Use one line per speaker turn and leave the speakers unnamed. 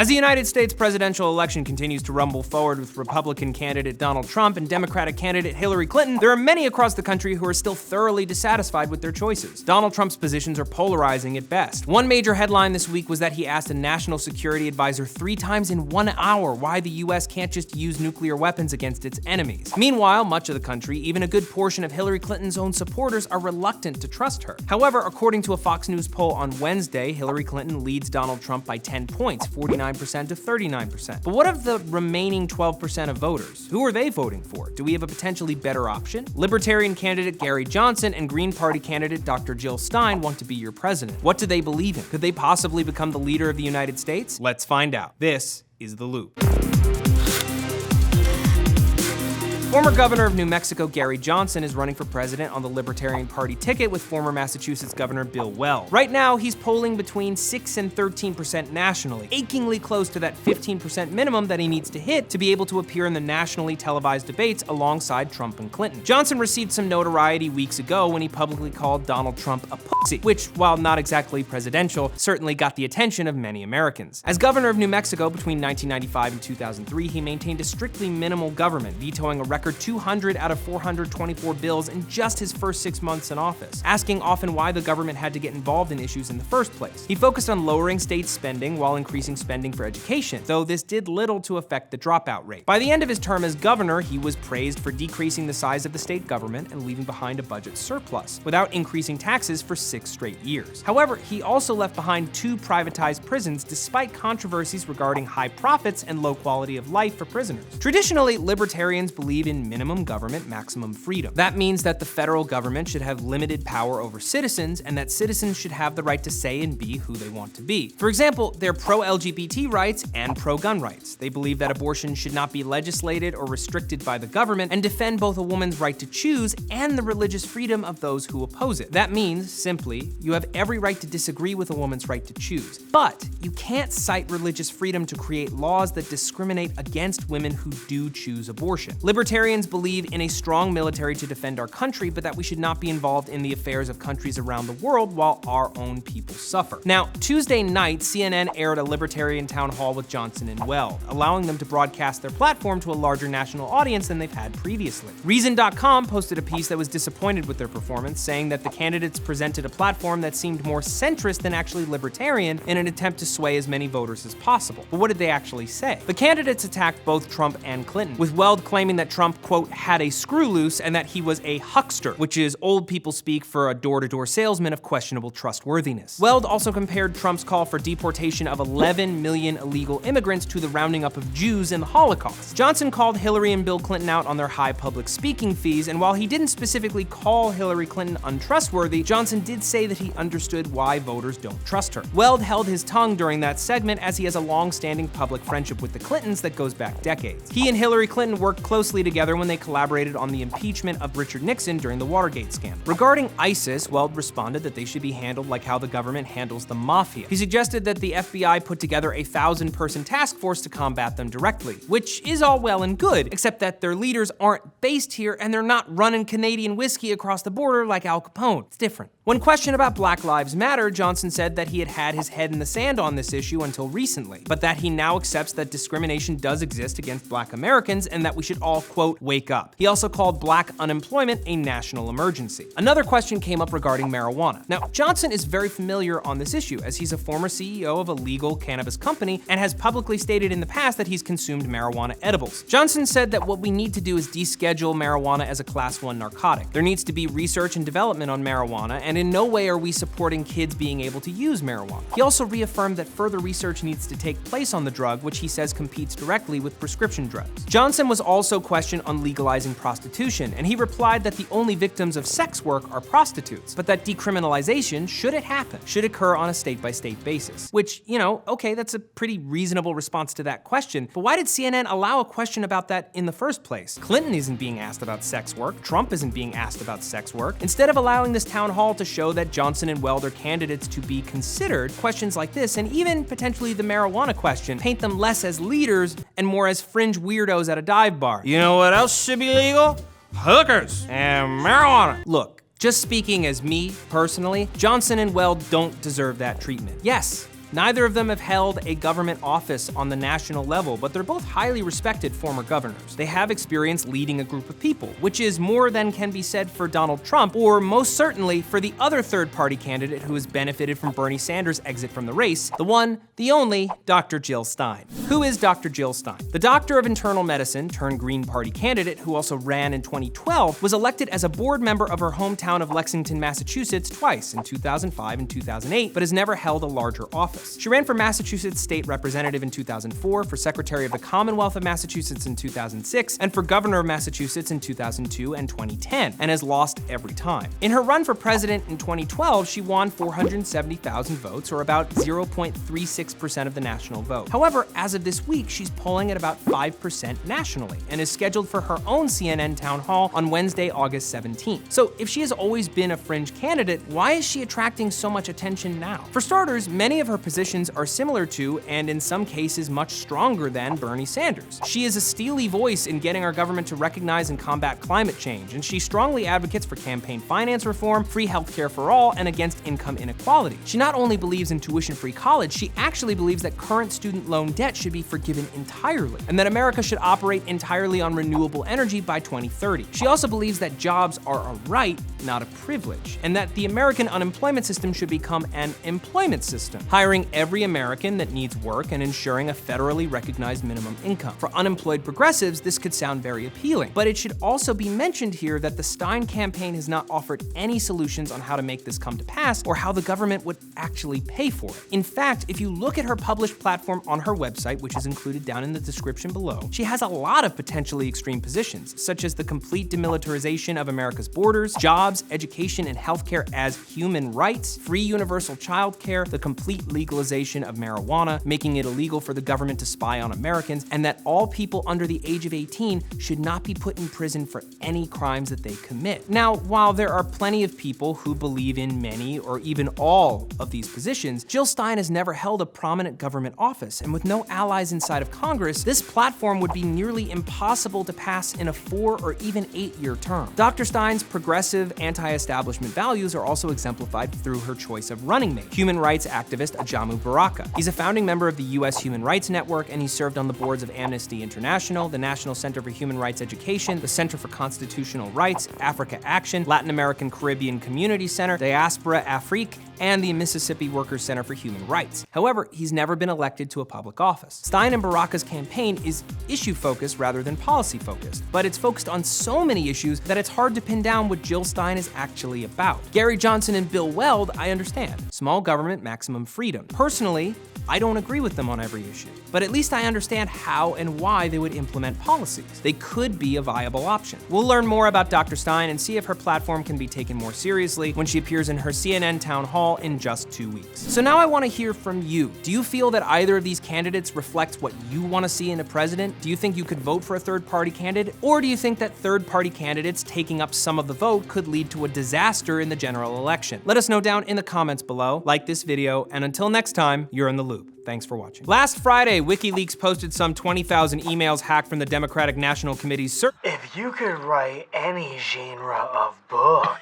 As the United States presidential election continues to rumble forward with Republican candidate Donald Trump and Democratic candidate Hillary Clinton, there are many across the country who are still thoroughly dissatisfied with their choices. Donald Trump's positions are polarizing at best. One major headline this week was that he asked a national security advisor 3 times in 1 hour why the US can't just use nuclear weapons against its enemies. Meanwhile, much of the country, even a good portion of Hillary Clinton's own supporters, are reluctant to trust her. However, according to a Fox News poll on Wednesday, Hillary Clinton leads Donald Trump by 10 points, 49% to 39%. But what of the remaining 12% of voters? Who are they voting for? Do we have a potentially better option? Libertarian candidate Gary Johnson and Green Party candidate Dr. Jill Stein want to be your president. What do they believe in? Could they possibly become the leader of the United States? Let's find out. This is The Loop. Former governor of New Mexico Gary Johnson is running for president on the Libertarian Party ticket with former Massachusetts Governor Bill Weld. Right now, he's polling between 6 and 13% nationally, achingly close to that 15% minimum that he needs to hit to be able to appear in the nationally televised debates alongside Trump and Clinton. Johnson received some notoriety weeks ago when he publicly called Donald Trump a pussy, which, while not exactly presidential, certainly got the attention of many Americans. As governor of New Mexico between 1995 and 2003, he maintained a strictly minimal government, vetoing a record 200 out of 424 bills in just his first 6 months in office, asking often why the government had to get involved in issues in the first place. He focused on lowering state spending while increasing spending for education, though this did little to affect the dropout rate. By the end of his term as governor, he was praised for decreasing the size of the state government and leaving behind a budget surplus, without increasing taxes for 6 straight years. However, he also left behind 2 privatized prisons despite controversies regarding high profits and low quality of life for prisoners. Traditionally, libertarians believe in minimum government, maximum freedom. That means that the federal government should have limited power over citizens and that citizens should have the right to say and be who they want to be. For example, they're pro-LGBT rights and pro-gun rights. They believe that abortion should not be legislated or restricted by the government and defend both a woman's right to choose and the religious freedom of those who oppose it. That means, simply, you have every right to disagree with a woman's right to choose. But you can't cite religious freedom to create laws that discriminate against women who do choose abortion. Libertarians believe in a strong military to defend our country, but that we should not be involved in the affairs of countries around the world while our own people suffer. Now, Tuesday night, CNN aired a libertarian town hall with Johnson and Weld, allowing them to broadcast their platform to a larger national audience than they've had previously. Reason.com posted a piece that was disappointed with their performance, saying that the candidates presented a platform that seemed more centrist than actually libertarian in an attempt to sway as many voters as possible. But what did they actually say? The candidates attacked both Trump and Clinton, with Weld claiming that Trump, quote, had a screw loose and that he was a huckster, which is old people speak for a door-to-door salesman of questionable trustworthiness. Weld also compared Trump's call for deportation of 11 million illegal immigrants to the rounding up of Jews in the Holocaust. Johnson called Hillary and Bill Clinton out on their high public speaking fees, and while he didn't specifically call Hillary Clinton untrustworthy, Johnson did say that he understood why voters don't trust her. Weld held his tongue during that segment as he has a long-standing public friendship with the Clintons that goes back decades. He and Hillary Clinton worked closely together when they collaborated on the impeachment of Richard Nixon during the Watergate scandal. Regarding ISIS, Weld responded that they should be handled like how the government handles the mafia. He suggested that the FBI put together a 1,000-person task force to combat them directly, which is all well and good, except that their leaders aren't based here and they're not running Canadian whiskey across the border like Al Capone. It's different. When questioned about Black Lives Matter, Johnson said that he had had his head in the sand on this issue until recently, but that he now accepts that discrimination does exist against Black Americans and that we should all, quote, wake up. He also called Black unemployment a national emergency. Another question came up regarding marijuana. Now, Johnson is very familiar on this issue as he's a former CEO of a legal cannabis company and has publicly stated in the past that he's consumed marijuana edibles. Johnson said that what we need to do is deschedule marijuana as a Class 1 narcotic. There needs to be research and development on marijuana, and in no way are we supporting kids being able to use marijuana. He also reaffirmed that further research needs to take place on the drug, which he says competes directly with prescription drugs. Johnson was also questioned on legalizing prostitution, and he replied that the only victims of sex work are prostitutes, but that decriminalization, should it happen, should occur on a state-by-state basis. Which, you know, okay, that's a pretty reasonable response to that question, but why did CNN allow a question about that in the first place? Clinton isn't being asked about sex work, Trump isn't being asked about sex work. Instead of allowing this town hall to show that Johnson and Weld are candidates to be considered, questions like this, and even potentially the marijuana question, paint them less as leaders and more as fringe weirdos at a dive bar. You know what else should be legal? Hookers and marijuana. Look, just speaking as me, personally, Johnson and Weld don't deserve that treatment. Yes, Neither of them have held a government office on the national level, but they're both highly respected former governors. They have experience leading a group of people, which is more than can be said for Donald Trump, or most certainly for the other third-party candidate who has benefited from Bernie Sanders' exit from the race, the one, the only, Dr. Jill Stein. Who is Dr. Jill Stein? The doctor of internal medicine turned Green Party candidate who also ran in 2012 was elected as a board member of her hometown of Lexington, Massachusetts twice, in 2005 and 2008, but has never held a larger office. She ran for Massachusetts State Representative in 2004, for Secretary of the Commonwealth of Massachusetts in 2006, and for Governor of Massachusetts in 2002 and 2010, and has lost every time. In her run for president in 2012, she won 470,000 votes, or about 0.36% of the national vote. However, as of this week, she's polling at about 5% nationally, and is scheduled for her own CNN town hall on Wednesday, August 17th. So if she has always been a fringe candidate, why is she attracting so much attention now? For starters, many of her positions are similar to, and in some cases much stronger than, Bernie Sanders. She is a steely voice in getting our government to recognize and combat climate change, and she strongly advocates for campaign finance reform, free healthcare for all, and against income inequality. She not only believes in tuition-free college, she actually believes that current student loan debt should be forgiven entirely, and that America should operate entirely on renewable energy by 2030. She also believes that jobs are a right, not a privilege, and that the American unemployment system should become an employment system, hiring every American that needs work and ensuring a federally recognized minimum income. For unemployed progressives, this could sound very appealing, but it should also be mentioned here that the Stein campaign has not offered any solutions on how to make this come to pass or how the government would actually pay for it. In fact, if you look at her published platform on her website, which is included down in the description below, she has a lot of potentially extreme positions, such as the complete demilitarization of America's borders, jobs, education, and healthcare as human rights, free universal childcare, the complete legalization of marijuana, making it illegal for the government to spy on Americans, and that all people under the age of 18 should not be put in prison for any crimes that they commit. Now, while there are plenty of people who believe in many or even all of these positions, Jill Stein has never held a prominent government office, and with no allies inside of Congress, this platform would be nearly impossible to pass in a 4 or even 8-year term. Dr. Stein's progressive, anti-establishment values are also exemplified through her choice of running mate, human rights activist AJAMU BARAKA. He's a founding member of the U.S. Human Rights Network, and he served on the boards of Amnesty International, the National Center for Human Rights Education, the Center for Constitutional Rights, Africa Action, Latin American Caribbean Community Center, Diaspora Afrique, and the Mississippi Workers Center for Human Rights. However, he's never been elected to a public office. Stein and Baraka's campaign is issue-focused rather than policy-focused, but it's focused on so many issues that it's hard to pin down what Jill Stein is actually about. Gary Johnson and Bill Weld, I understand. Small government, maximum freedom. Personally, I don't agree with them on every issue, but at least I understand how and why they would implement policies. They could be a viable option. We'll learn more about Dr. Stein and see if her platform can be taken more seriously when she appears in her CNN town hall in just 2 weeks. So now I want to hear from you. Do you feel that either of these candidates reflects what you want to see in a president? Do you think you could vote for a third-party candidate? Or do you think that third-party candidates taking up some of the vote could lead to a disaster in the general election? Let us know down in the comments below. Like this video, and until next time, you're in the loop. Thanks for watching. Last Friday, WikiLeaks posted some 20,000 emails hacked from the Democratic National Committee's
If you could write any genre of book,